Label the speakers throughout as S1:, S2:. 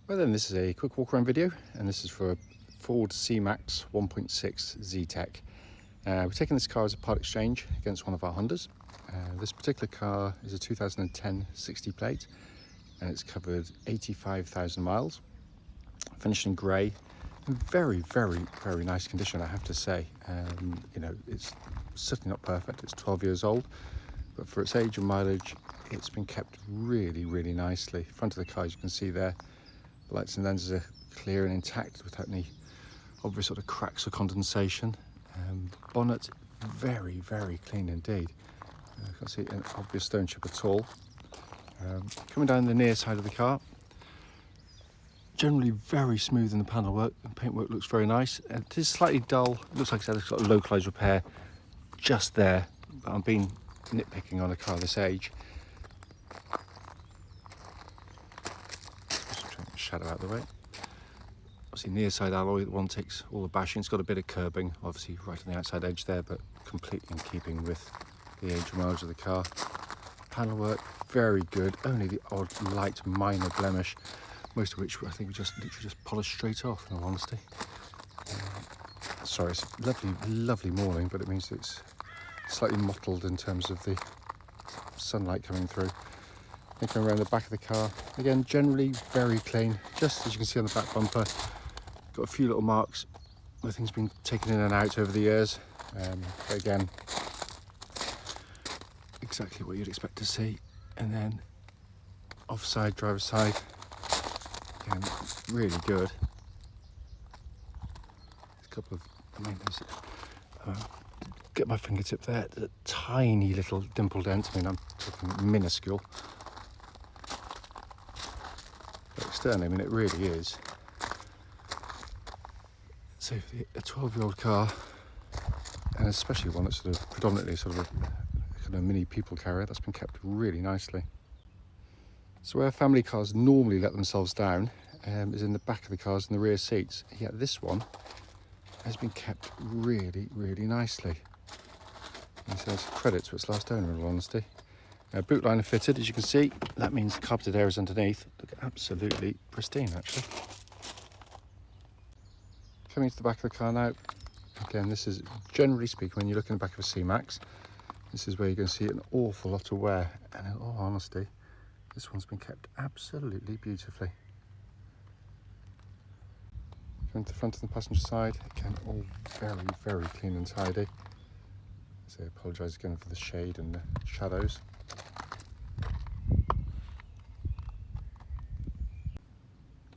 S1: Well then, this is a quick walk around video, and this is for a Ford C-Max 1.6 Zetec. We're taking this car as a part exchange against one of our Hondas. This particular car is a 2010 60 plate, and it's covered 85,000 miles, finished in grey, in very nice condition, I have to say. You know, it's certainly not perfect, it's 12 years old, but for its age and mileage, it's been kept really nicely. Front of the car, as you can see there, the lights and lenses are clear and intact without any obvious sort of cracks or condensation. Bonnet, very clean indeed. I can't see an obvious stone chip at all. Coming down the near side of the car, generally very smooth in the panel work, and paintwork looks very nice. It is slightly dull, it looks like it's got a localised repair just there, but I'm being nitpicking on a car this age. Shadow out of the way. Obviously near side alloy, the one takes all the bashing. It's got a bit of curbing, obviously right on the outside edge there, but completely in keeping with the age and mileage of the car. Panel work, very good. Only the odd light minor blemish, most of which I think we literally just polished straight off, in all honesty. Sorry, it's a lovely morning, but it means it's slightly mottled in terms of the sunlight coming through. Looking around the back of the car, again generally very clean, just as you can see on the back bumper. Got a few little marks where things have been taken in and out over the years, but again exactly what you'd expect to see. And then offside, driver's side, again really good. A couple of, I mean, get my fingertip there, a tiny little dimple dent. I mean, I'm talking minuscule. Externally, I mean, it really is. So a 12-year-old car, and especially one that's sort of predominantly sort of a kind of mini people carrier, that's been kept really nicely. So where family cars normally let themselves down is in the back of the cars and the rear seats. Yet this one has been kept really nicely. And so it's a credit to its last owner, in all honesty. Bootliner fitted, as you can see. That means carpeted areas underneath look absolutely pristine, actually. Coming to the back of the car now, again, this is, generally speaking, when you look in the back of a C-Max, this is where you're going to see an awful lot of wear, and in all honesty, this one's been kept absolutely beautifully. Going to the front of the passenger side, again, all very clean and tidy. So I apologise again for the shade and the shadows.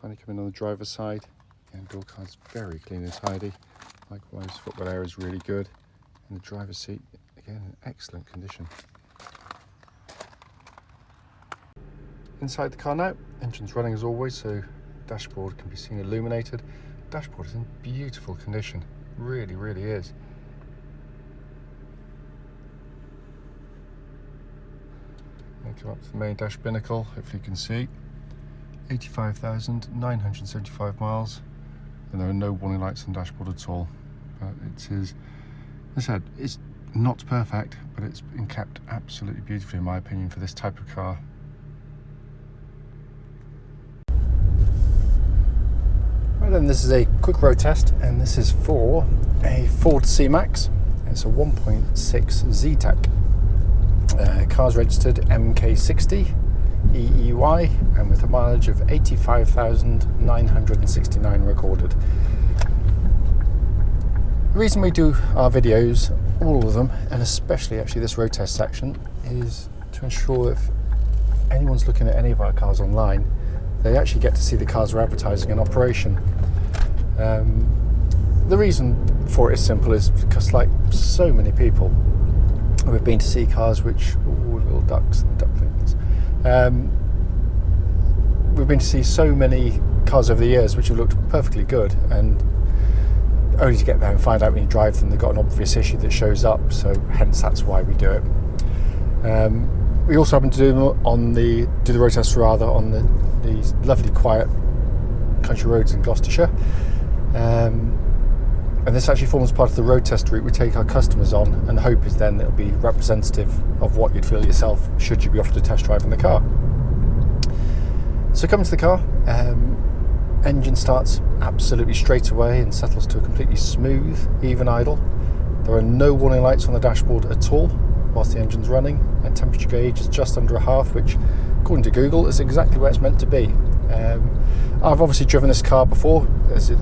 S1: Finally coming on the driver's side, and door card's very clean and tidy. Likewise, footwell area is really good, and the driver's seat, again, in excellent condition. Inside the car now, engine's running as always, so dashboard can be seen illuminated. Dashboard is in beautiful condition, really is. And come up to the main dash binnacle, hopefully you can see. 85,975 miles, and there are no warning lights on the dashboard at all. But it is, as I said, it's not perfect, but it's been kept absolutely beautifully, in my opinion, for this type of car. Right then, this is a quick road test, and this is for a Ford C-Max. It's a 1.6 Zetec. Car's registered MK60EEY, and with a mileage of 85,969 recorded. The reason we do our videos, all of them, and especially actually this road test section, is to ensure if anyone's looking at any of our cars online, they actually get to see the cars we're advertising in operation. The reason for it is simple, is because, like so many people, we've been to see cars which, little ducks and ducklings. We've been to see so many cars over the years which have looked perfectly good, and only to get there and find out when you drive them they've got an obvious issue that shows up. So hence that's why we do it. We also happen to do the road tests rather on these lovely quiet country roads in Gloucestershire. And this actually forms part of the road test route we take our customers on, and the hope is then it'll be representative of what you'd feel yourself should you be offered a test drive in the car. So coming to the car, Engine starts absolutely straight away and settles to a completely smooth, even idle. There are no warning lights on the dashboard at all whilst the engine's running, and temperature gauge is just under 1/2, which according to Google is exactly where it's meant to be. I've obviously driven this car before, as it,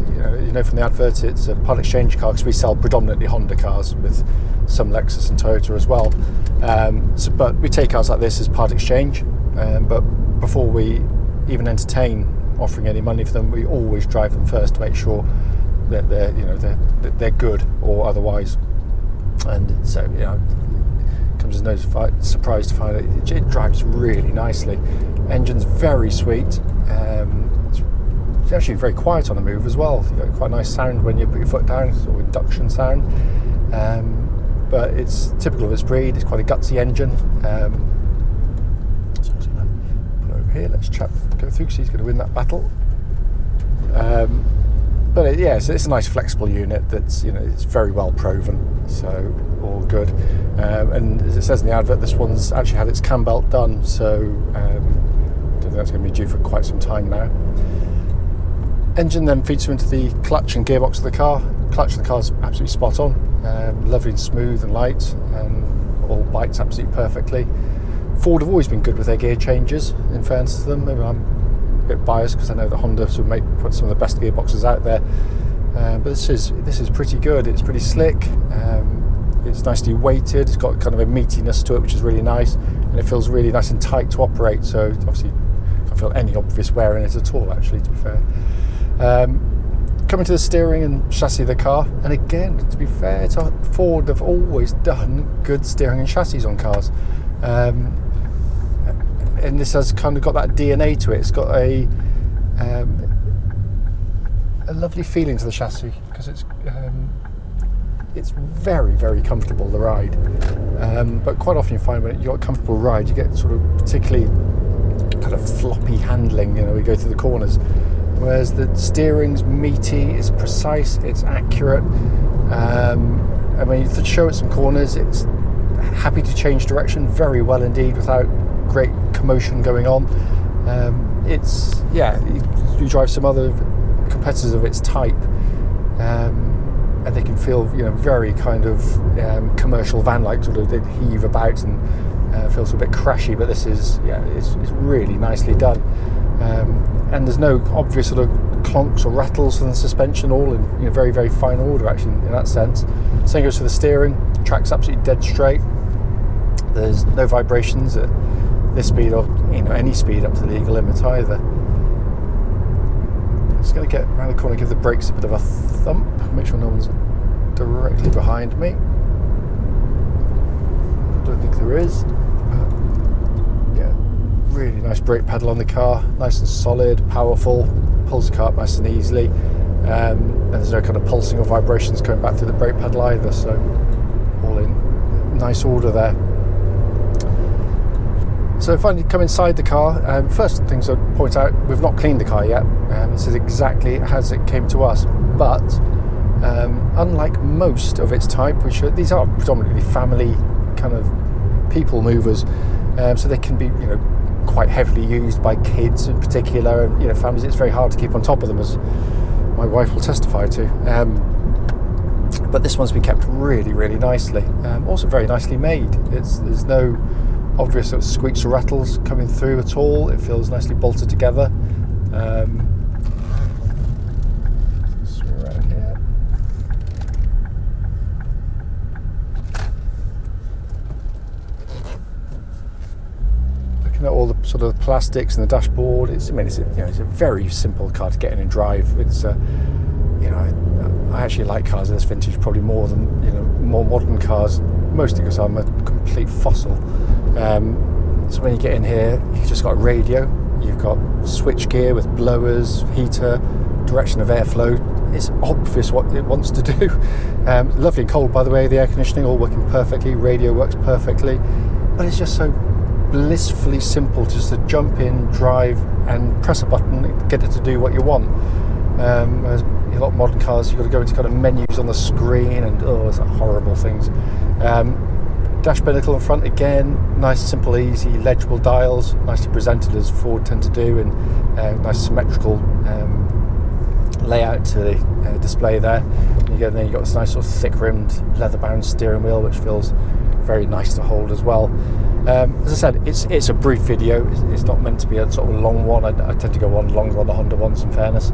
S1: you know from the advert, it's a part exchange car because we sell predominantly Honda cars with some Lexus and Toyota as well. But we take cars like this as part exchange, but before we even entertain offering any money for them, we always drive them first to make sure that they're good or otherwise. And so it comes as no surprise to find that it drives really nicely. Engine's very sweet. It's actually very quiet on the move as well. You get quite a nice sound when you put your foot down, sort of induction sound. But it's typical of its breed. It's quite a gutsy engine. So I'm just going to put it over here. Let's go through because he's going to win that battle. But it's a nice flexible unit that's it's very well proven, so all good. And as it says in the advert, this one's actually had its cam belt done, so I don't think that's going to be due for quite some time now. Engine then feeds into the clutch and gearbox of the car. Clutch of the car is absolutely spot on, lovely and smooth and light, and all bites absolutely perfectly. Ford have always been good with their gear changes, in fairness to them. Maybe I'm a bit biased because I know that Honda sort of put some of the best gearboxes out there, but this is pretty good. It's pretty slick. It's nicely weighted. It's got kind of a meatiness to it, which is really nice, and it feels really nice and tight to operate. So obviously, I can't feel any obvious wear in it at all. Actually, to be fair. Coming to the steering and chassis of the car, and again, to be fair, Ford have always done good steering and chassis on cars. And this has kind of got that DNA to it. It's got a lovely feeling to the chassis because it's very, very comfortable, the ride. But quite often you find when you've got a comfortable ride, you get sort of particularly kind of floppy handling, we go through the corners. Whereas the steering's meaty, it's precise, it's accurate. And when you show it some corners, it's happy to change direction very well indeed without great commotion going on. You drive some other competitors of its type, and they can feel very kind of commercial van-like, sort of. They heave about and feels a bit crashy, but this is it's really nicely done. And there's no obvious sort of clonks or rattles in the suspension, all in very, very fine order actually in that sense. Same goes for the steering. Track's absolutely dead straight. There's no vibrations at this speed or any speed up to the legal limit either. Just going to get around the corner, give the brakes a bit of a thump, make sure no one's directly behind me. Don't think there is. Really nice brake pedal on the car, nice and solid, powerful, pulls the car up nice and easily, and there's no kind of pulsing or vibrations going back through the brake pedal either, so all in nice order there. So finally come inside the car. First things I'd point out, we've not cleaned the car yet. This is exactly as it came to us, but unlike most of its type, these are predominantly family kind of people movers, so they can be quite heavily used by kids in particular, and families. It's very hard to keep on top of them, as my wife will testify to. But this one's been kept really, really nicely. Also very nicely made. There's no obvious sort of squeaks or rattles coming through at all. It feels nicely bolted together. Around here. Looking at all the sort of plastics and the dashboard, it's a very simple car to get in and drive. It's I actually like cars of this vintage probably more than more modern cars, mostly because I'm a complete fossil. So when you get in here, you've just got a radio, you've got switch gear with blowers, heater, direction of airflow. It's obvious what it wants to do. Lovely and cold, by the way, the air conditioning all working perfectly, radio works perfectly, but it's just so blissfully simple just to jump in, drive and press a button and get it to do what you want. Whereas a lot of modern cars, you've got to go into kind of menus on the screen and it's horrible things. Dash binnacle in front again, nice, simple, easy, legible dials, nicely presented as Ford tend to do, and nice symmetrical layout to the display there. And again, then you've got this nice sort of thick-rimmed, leather-bound steering wheel, which feels very nice to hold as well. As I said, it's a brief video. It's not meant to be a sort of long one. I tend to go on longer on the Honda ones, in fairness.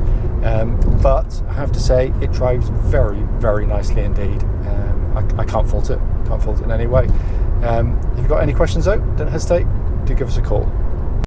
S1: But I have to say, it drives very, very nicely indeed. I can't fault it. Can't fault it in any way. If you've got any questions though, don't hesitate. Do give us a call.